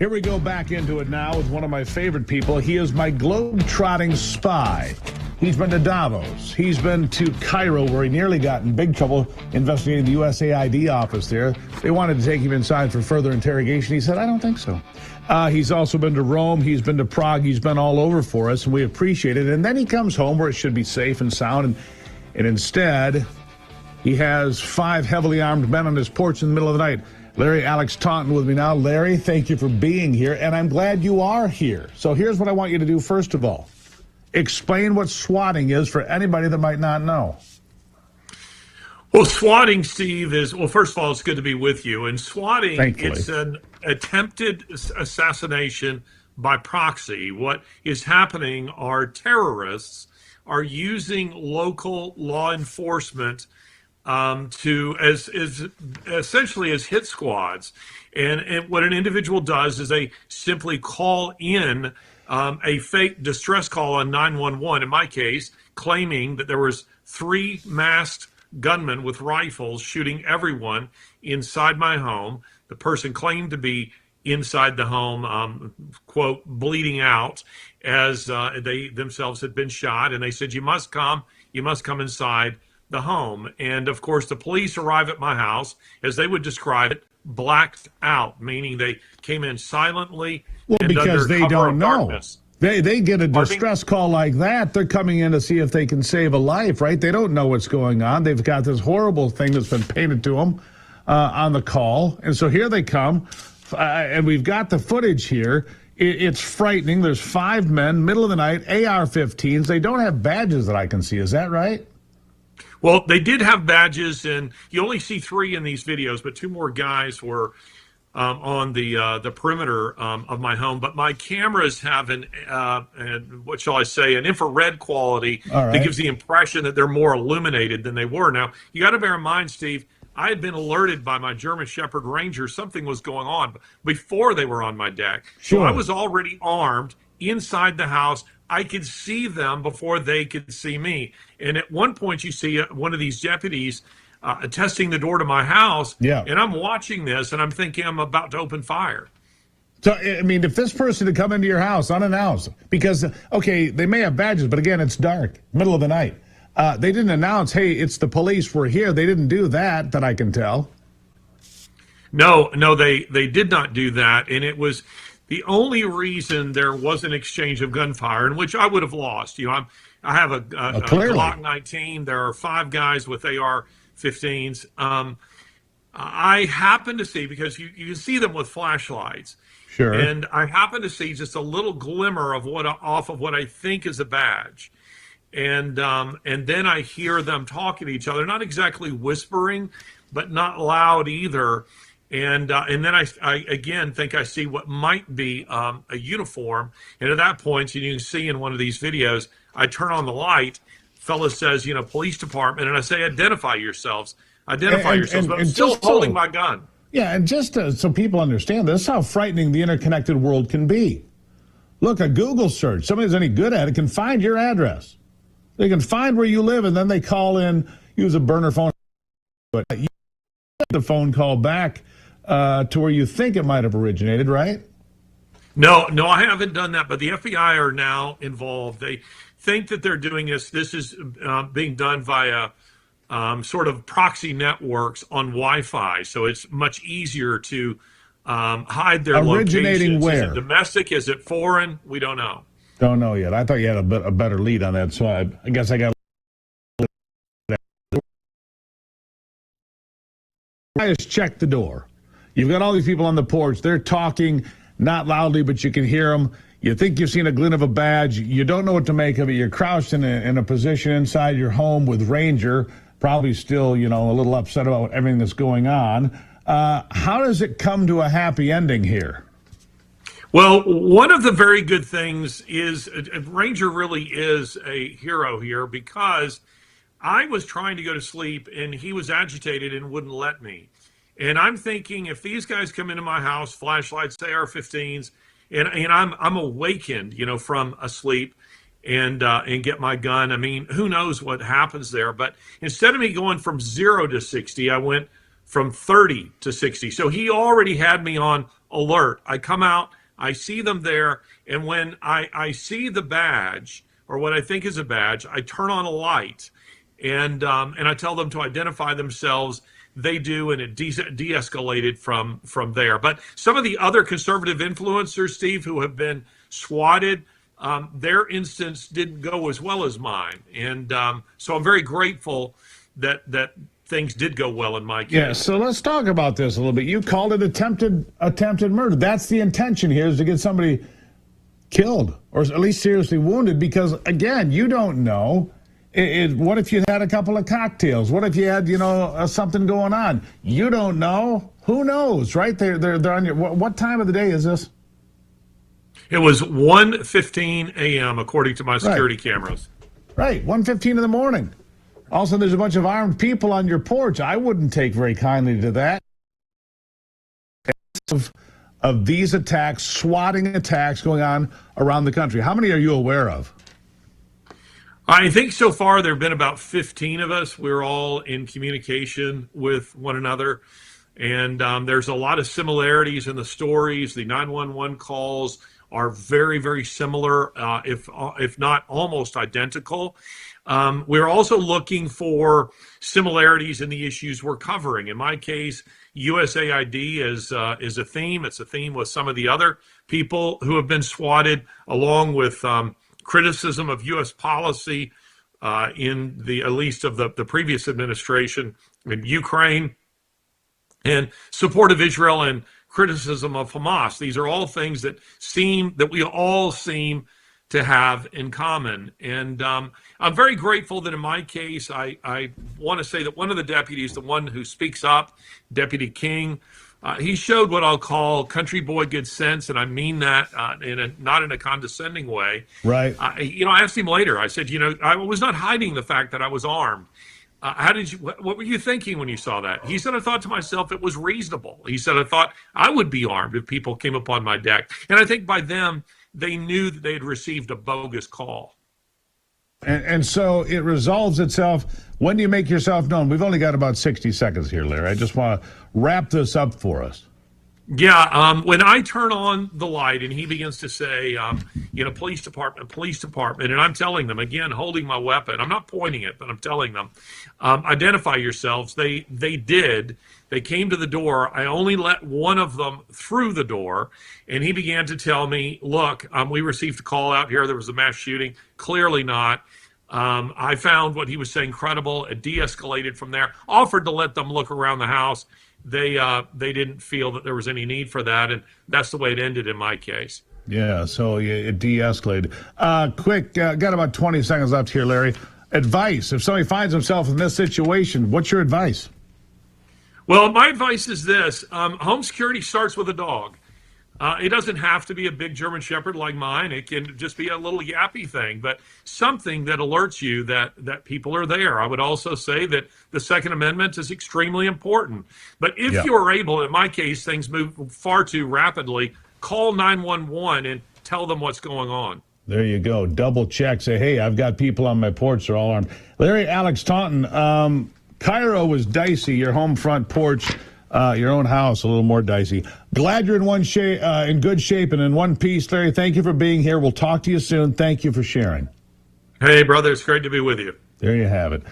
Here we go back into it now with one of my favorite people. He is my globe-trotting spy. He's been to Davos. He's been to Cairo, where he nearly got in big trouble investigating the USAID office there. They wanted to take him inside for further interrogation. He said, I don't think so. He's also been to Rome. He's been to Prague. He's been all over for us, and we appreciate it. And then he comes home where it should be safe and sound, and instead, he has 5 heavily armed men on his porch in the middle of the night. Larry, Alex Taunton with me now. Larry, thank you for being here, and I'm glad you are here. So here's what I want you to do first of all. Explain what swatting is for anybody that might not know. Well, swatting, Steve, is, well, first of all, it's good to be with you. And swatting, Thankfully, it's an attempted assassination by proxy. What is happening are terrorists are using local law enforcement to as essentially as hit squads, and what an individual does is they simply call in a fake distress call on 911. In my case, claiming that there was 3 masked gunmen with rifles shooting everyone inside my home. The person claimed to be inside the home, quote, bleeding out, as they themselves had been shot, and they said, you must come inside the home. And of course, the police arrive at my house, as they would describe it, blacked out, meaning they came in silently. Well, and because they don't know. Darkness. They get a distress call like that, they're coming in to see if they can save a life, right? They don't know what's going on. They've got this horrible thing that's been painted to them on the call. And so here they come, and we've got the footage here. It's frightening. There's 5 men, middle of the night, AR-15s. They don't have badges that I can see. Is that right? Well, they did have badges, and you only see 3 in these videos, but 2 more guys were on the perimeter of my home. But my cameras have an what shall I say, an infrared quality that gives the impression that they're more illuminated than they were. Now, you got to bear in mind, Steve, I had been alerted by my German Shepherd Ranger something was going on before they were on my deck. Sure. So I was already armed inside the house. I could see them before they could see me. And at one point, you see one of these deputies testing the door to my house. Yeah. And I'm watching this, and I'm thinking I'm about to open fire. So, I mean, if this person had come into your house unannounced, because, okay, they may have badges, but again, it's dark, middle of the night. They didn't announce, hey, it's the police, we're here. They didn't do that I can tell. No, they did not do that. And it was the only reason there was an exchange of gunfire, in which I would have lost. You know, I have a Glock 19. There are 5 guys with AR-15s. I happen to see, because you can see them with flashlights. Sure. And I happen to see just a little glimmer of off of what I think is a badge. And then I hear them talking to each other, not exactly whispering, but not loud either. And then I again think I see what might be a uniform. And at that point, you can see in one of these videos, I turn on the light. Fella says, you know, police department, and I say, identify yourselves. Identify yourselves. But I'm still holding my gun. Yeah, and just so people understand, this is how frightening the interconnected world can be. Look, a Google search, somebody who's any good at it can find your address. They can find where you live, and then they call in, use a burner phone. But you get the phone call back to where you think it might have originated, right? No, I haven't done that, but the FBI are now involved. They think that they're doing this. This is being done via sort of proxy networks on Wi-Fi, so it's much easier to hide their originating locations. where? Is it domestic? Is it foreign? We don't know. Don't know yet. I thought you had a better lead on that, so I guess I got. I just check the door. You've got all these people on the porch. They're talking, not loudly, but you can hear them. You think you've seen a glint of a badge. You don't know what to make of it. You're crouched in a position inside your home with Ranger, probably still, you know, a little upset about everything that's going on. How does it come to a happy ending here? Well, one of the very good things is Ranger really is a hero here, because I was trying to go to sleep and he was agitated and wouldn't let me. And I'm thinking, if these guys come into my house, flashlights, AR-15s, and I'm awakened, you know, from asleep, and get my gun. I mean, who knows what happens there? But instead of me going from 0 to 60, I went from 30 to 60. So he already had me on alert. I come out, I see them there, and when I see the badge, or what I think is a badge, I turn on a light, and I tell them to identify themselves. They do, and it de-escalated from there. But some of the other conservative influencers, Steve, who have been swatted, their instance didn't go as well as mine, and so I'm very grateful that things did go well in my case. Yeah, so let's talk about this a little bit. You called it attempted murder. That's the intention here, is to get somebody killed or at least seriously wounded, because, again, you don't know. What if you had a couple of cocktails? What if you had, something going on? You don't know. Who knows, right? They're on your. What time of the day is this? It was 1:15 a.m. according to my security cameras. Right, 1:15 in the morning. Also, there's a bunch of armed people on your porch. I wouldn't take very kindly to that. Of these attacks, swatting attacks going on around the country. How many are you aware of? I think so far there have been about 15 of us. We're all in communication with one another. And there's a lot of similarities in the stories. The 911 calls are very, very similar, if not almost identical. We're also looking for similarities in the issues we're covering. In my case, USAID is a theme. It's a theme with some of the other people who have been swatted, along with criticism of U.S. policy in at least of the previous administration in Ukraine, and support of Israel and criticism of Hamas. These are all things that we all seem to have in common. And I'm very grateful that in my case, I want to say that one of the deputies, the one who speaks up, Deputy King, he showed what I'll call country boy good sense, and I mean that not in a condescending way. Right. I asked him later. I said, I was not hiding the fact that I was armed. What were you thinking when you saw that? He said, I thought to myself it was reasonable. He said, I thought I would be armed if people came upon my deck. And I think by them, they knew that they had received a bogus call. And so it resolves itself. When do you make yourself known? We've only got about 60 seconds here, Larry. I just want to wrap this up for us. Yeah, when I turn on the light and he begins to say, police department, and I'm telling them, again, holding my weapon, I'm not pointing it, but I'm telling them, identify yourselves. They did. They came to the door. I only let one of them through the door, and he began to tell me, look, we received a call out here. There was a mass shooting. Clearly not. I found what he was saying credible. It de-escalated from there. Offered to let them look around the house. They didn't feel that there was any need for that, and that's the way it ended in my case. Yeah, so it de-escalated. Quick, got about 20 seconds left here, Larry. Advice: if somebody finds himself in this situation, what's your advice? Well, my advice is this. Home security starts with a dog. It doesn't have to be a big German Shepherd like mine. It can just be a little yappy thing, but something that alerts you that people are there. I would also say that the Second Amendment is extremely important. But if you are able, in my case, things move far too rapidly, call 911 and tell them what's going on. There you go. Double check. Say, hey, I've got people on my porch. They're all armed. Larry, Alex Taunton, Cairo was dicey. Your home front porch, your own house, a little more dicey. Glad you're in good shape and in one piece, Larry. Thank you for being here. We'll talk to you soon. Thank you for sharing. Hey, brother, it's great to be with you. There you have it.